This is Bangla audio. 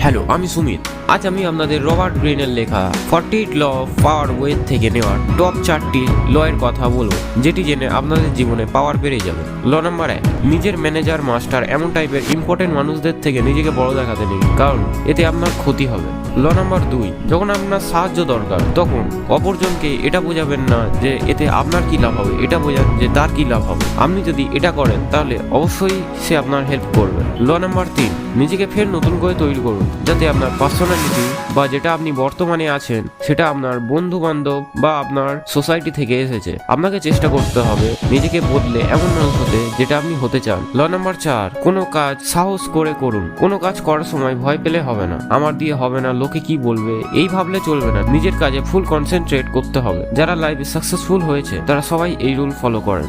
হ্যালো, আমি সুমিত। আজ আমি আপনাদের রবার্ট গ্রিনের লেখা 48 ল অফ পাওয়ার ওয়েব থেকে নেওয়া টপ 4টি ল এর কথা বলবো, যেটি জেনে আপনাদের জীবনে পাওয়ার বেড়ে যাবে। ল নাম্বার 1, নিজের ম্যানেজার মাস্টার এমন টাইপের ইম্পর্টেন্ট মানুষদের থেকে নিজেকে বড় দেখাতে নেই, কারণ এতে আপনার ক্ষতি হবে। ল নাম্বার 2, যখন আপনার সাহায্য দরকার তখন অপরজনকে এটা বোঝাবেন না যে এতে আপনার কি লাভ হবে, এটা বোঝান যে তার কি লাভ হবে। আপনি যদি এটা করেন তাহলে অবশ্যই সে আপনার হেল্প করবে। ল নাম্বার 3, নিজেকে ফের নতুন করে তৈরি করুন, যাতে আপনার পার্সোনালিটি বা যেটা আপনি বর্তমানে আছেন সেটা আপনার বন্ধু বান্ধব বা আপনার সোসাইটি থেকে এসেছে। আপনাকে চেষ্টা করতে হবে নিজেকে বদলে এমন মানুষ হতে যেটা আপনি হতে চান। ল নাম্বার 4, কোনো কাজ সাহস করে করুন। কোনো কাজ করার সময় ভয় পেলে হবে না, আমার দিয়ে হবে না, লোকে কি বলবে, এই ভাবলে চলবে না। নিজের কাজে ফুল কনসেন্ট্রেট করতে হবে। যারা লাইফে সাকসেসফুল হয়েছে তারা সবাই এই রুল ফলো করেন।